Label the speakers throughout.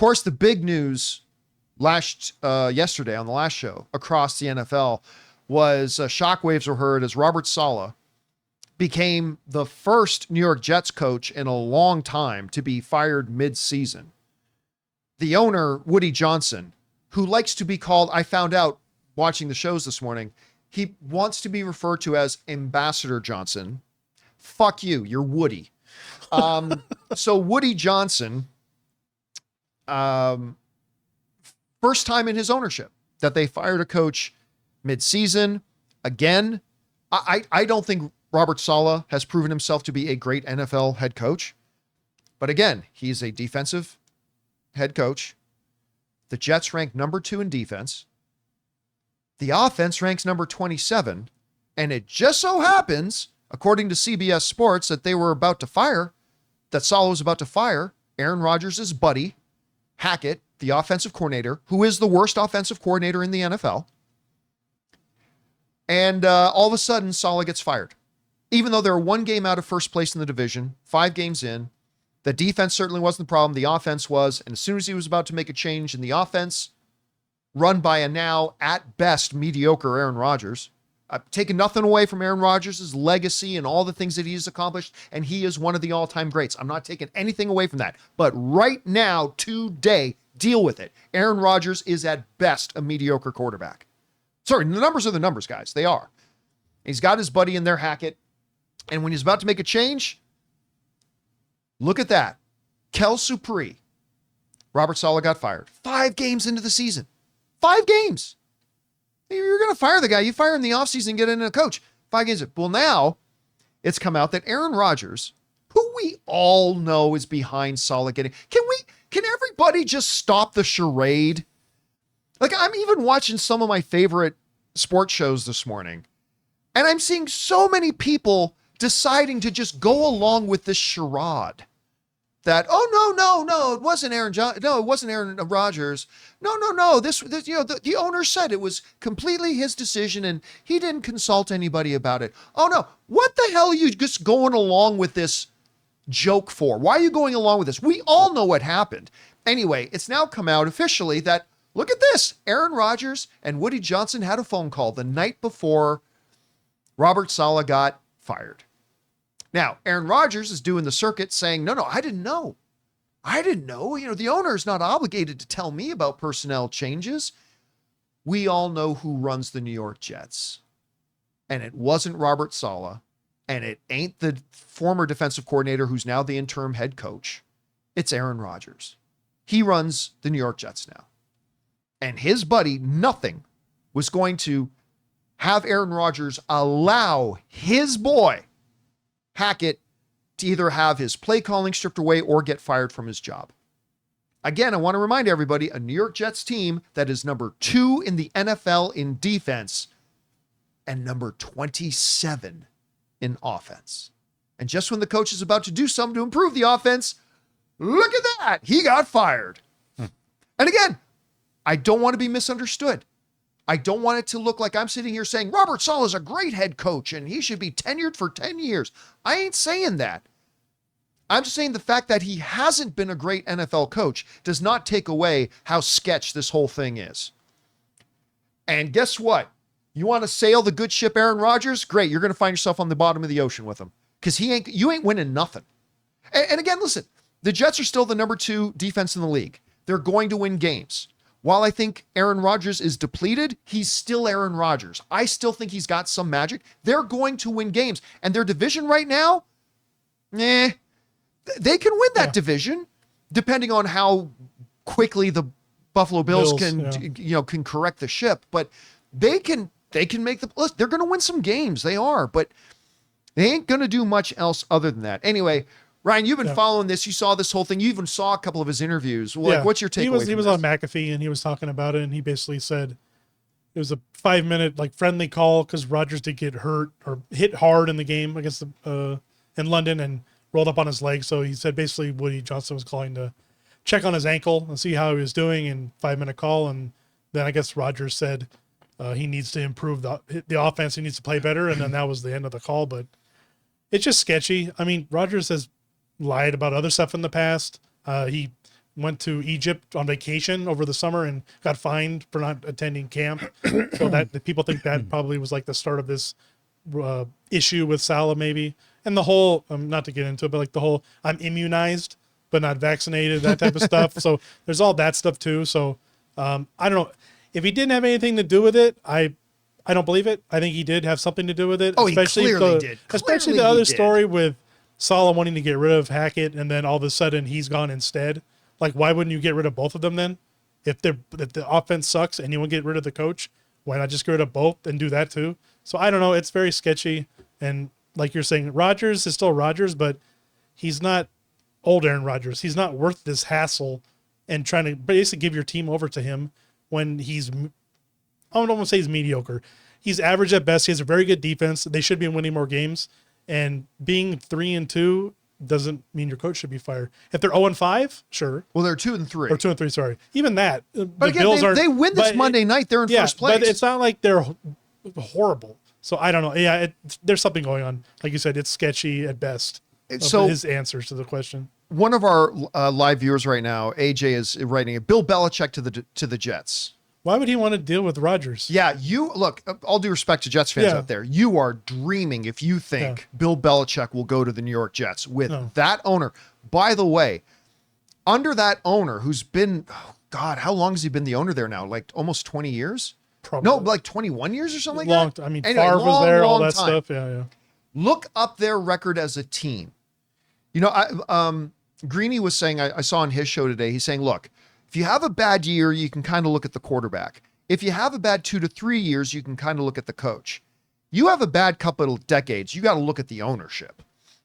Speaker 1: course, the big news yesterday on the last show across the NFL was shockwaves were heard as Robert Saleh became the first New York Jets coach in a long time to be fired mid-season. The owner, Woody Johnson, who likes to be called, I found out watching the shows this morning, he wants to be referred to as Ambassador Johnson. Fuck you, you're Woody. So Woody Johnson, first time in his ownership that they fired a coach mid-season. Again, I don't think Robert Saleh has proven himself to be a great NFL head coach. But again, he's a defensive head coach. The Jets rank number 2 in defense. The offense ranks number 27. And it just so happens, according to CBS Sports, that Saleh was about to fire Aaron Rodgers' buddy, Hackett, the offensive coordinator, who is the worst offensive coordinator in the NFL. And all of a sudden, Saleh gets fired. Even though they're 1 game out of first place in the division, 5 games in, the defense certainly wasn't the problem. The offense was. And as soon as he was about to make a change in the offense, run by a now, at best, mediocre Aaron Rodgers, I've taken nothing away from Aaron Rodgers' legacy and all the things that he's accomplished, and he is one of the all-time greats. I'm not taking anything away from that. But right now, today, deal with it. Aaron Rodgers is at best a mediocre quarterback. Sorry, the numbers are the numbers, guys. They are. He's got his buddy in there, Hackett. And when he's about to make a change, look at that. Kel Supri. Robert Saleh got fired. 5 games into the season. 5 games. You're going to fire the guy. You fire him in the offseason and get in a coach. 5 games. Well, now it's come out that Aaron Rodgers, who we all know is behind Saleh getting, can everybody just stop the charade? Like, I'm even watching some of my favorite sports shows this morning, and I'm seeing so many people deciding to just go along with this charade that, no, it wasn't Aaron Rodgers. No. This the owner said it was completely his decision and he didn't consult anybody about it. Oh no, what the hell are you just going along with this joke for? Why are you going along with this? We all know what happened. Anyway, it's now come out officially that, look at this, Aaron Rodgers and Woody Johnson had a phone call the night before Robert Saleh got fired. Now, Aaron Rodgers is doing the circuit saying, no, I didn't know. The owner is not obligated to tell me about personnel changes. We all know who runs the New York Jets. And it wasn't Robert Saleh. And it ain't the former defensive coordinator who's now the interim head coach. It's Aaron Rodgers. He runs the New York Jets now. And his buddy, nothing, was going to have Aaron Rodgers allow his boy, Hackett, to either have his play calling stripped away or get fired from his job. Again, I want to remind everybody, a New York Jets team that is number 2 in the NFL in defense and number 27 in offense. And just when the coach is about to do something to improve the offense, look at that, he got fired. And again, I don't want to be misunderstood. I don't want it to look like I'm sitting here saying Robert Saleh is a great head coach and he should be tenured for 10 years. I ain't saying that. I'm just saying the fact that he hasn't been a great NFL coach does not take away how sketch this whole thing is. And guess what? You want to sail the good ship Aaron Rodgers? Great. You're going to find yourself on the bottom of the ocean with him because you ain't winning nothing. And again, listen, the Jets are still the number 2 defense in the league. They're going to win games. While I think Aaron Rodgers is depleted, he's still Aaron Rodgers. I still think he's got some magic. They're going to win games. And their division right now, they can win that division depending on how quickly the Buffalo Bills can correct the ship. But they can make the list. They're going to win some games. They are, but they ain't going to do much else other than that. Anyway, Ryan, you've been following this. You saw this whole thing. You even saw a couple of his interviews. Well, what's your takeaway?
Speaker 2: He was on McAfee and he was talking about it, and he basically said it was a 5-minute friendly call because Rodgers did get hurt or hit hard in the game against in London and rolled up on his leg. So he said basically Woody Johnson was calling to check on his ankle and see how he was doing in 5-minute call, and then I guess Rodgers said he needs to improve the offense. He needs to play better, and then that was the end of the call. But it's just sketchy. I mean, Rodgers has lied about other stuff in the past. He went to Egypt on vacation over the summer and got fined for not attending camp. So that the people think that probably was like the start of this issue with Salah, maybe. And the whole, not to get into it, but like the whole I'm immunized but not vaccinated, that type of stuff. So there's all that stuff too. So I don't know if he didn't have anything to do with it. I don't believe it. I think he did have something to do with it.
Speaker 1: Oh, he clearly did.
Speaker 2: Especially
Speaker 1: Clearly
Speaker 2: the
Speaker 1: he
Speaker 2: other
Speaker 1: did.
Speaker 2: story with Salah wanting to get rid of Hackett, and then all of a sudden he's gone instead. Like, why wouldn't you get rid of both of them then? If the offense sucks and you want to get rid of the coach, why not just get rid of both and do that too? So I don't know. It's very sketchy. And like you're saying, Rodgers is still Rodgers, but he's not old Aaron Rodgers. He's not worth this hassle and trying to basically give your team over to him when he's, I don't want to say he's mediocre. He's average at best. He has a very good defense. They should be winning more games. And being 3-2 doesn't mean your coach should be fired. If they're 0-5, sure.
Speaker 1: Well, they're 2-3.
Speaker 2: Or 2-3, sorry. Even that.
Speaker 1: But again, they win this Monday night. They're in first place.
Speaker 2: But it's not like they're horrible. So I don't know. Yeah, there's something going on. Like you said, it's sketchy at best. So his answers to the question.
Speaker 1: One of our live viewers right now, AJ, is writing it. Bill Belichick to the Jets.
Speaker 2: Why would he want to deal with Rodgers?
Speaker 1: Yeah, you look. All due respect to Jets fans out there, you are dreaming if you think Bill Belichick will go to the New York Jets with that owner. By the way, under that owner, who's been, oh God, how long has he been the owner there now? Like almost 20 years?
Speaker 2: Probably.
Speaker 1: No, like 21 years or something like that.
Speaker 2: I mean,
Speaker 1: anyway,
Speaker 2: Favre was there, all that
Speaker 1: time.
Speaker 2: stuff. Yeah.
Speaker 1: Look up their record as a team. You know, Greeny was saying, I saw on his show today, he's saying, look, if you have a bad year, you can kind of look at the quarterback. If you have a bad 2 to 3 years, you can kind of look at the coach. You have a bad couple of decades, you got to look at the ownership.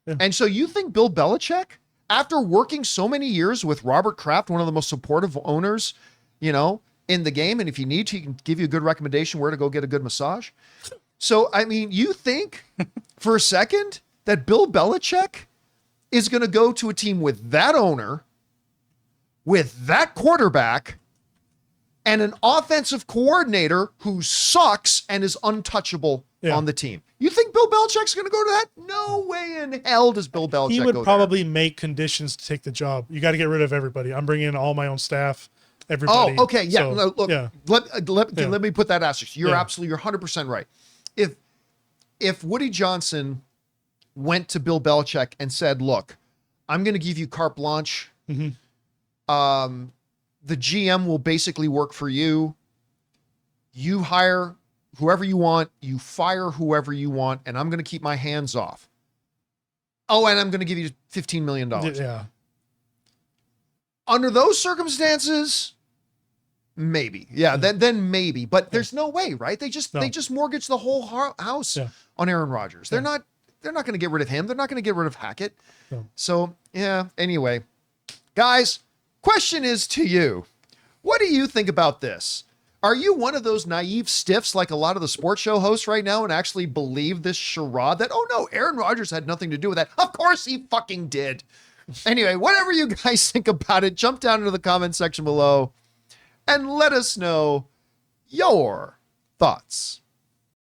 Speaker 1: Yeah. And so you think Bill Belichick, after working so many years with Robert Kraft, one of the most supportive owners, you know, in the game, and if you need to, he can give you a good recommendation where to go get a good massage. So, I mean, you think for a second that Bill Belichick is going to go to a team with that owner, with that quarterback, and an offensive coordinator who sucks and is untouchable on the team. You think Bill Belichick's going to go to that? No way in hell does Bill Belichick go there.
Speaker 2: He would probably make conditions to take the job. You got to get rid of everybody. I'm bringing in all my own staff, everybody.
Speaker 1: Oh, okay. Yeah.
Speaker 2: So,
Speaker 1: no, look, let me put that asterisk. You're 100% right. If Woody Johnson went to Bill Belichick and said, look, I'm going to give you carte blanche. Mm-hmm. The GM will basically work for you. You hire whoever you want. You fire whoever you want. And I'm going to keep my hands off. Oh, and I'm going to give you $15 million.
Speaker 2: Yeah.
Speaker 1: Under those circumstances, maybe. Yeah, then maybe. But there's no way, right? They just mortgaged the whole house on Aaron Rodgers. They're not going to get rid of him. They're not going to get rid of Hackett. No. So, yeah, anyway. Guys, question is to you. What do you think about this? Are you one of those naive stiffs like a lot of the sports show hosts right now and actually believe this charade that, oh no, Aaron Rodgers had nothing to do with that? Of course he fucking did. Anyway, whatever you guys think about it, jump down into the comment section below and let us know your thoughts.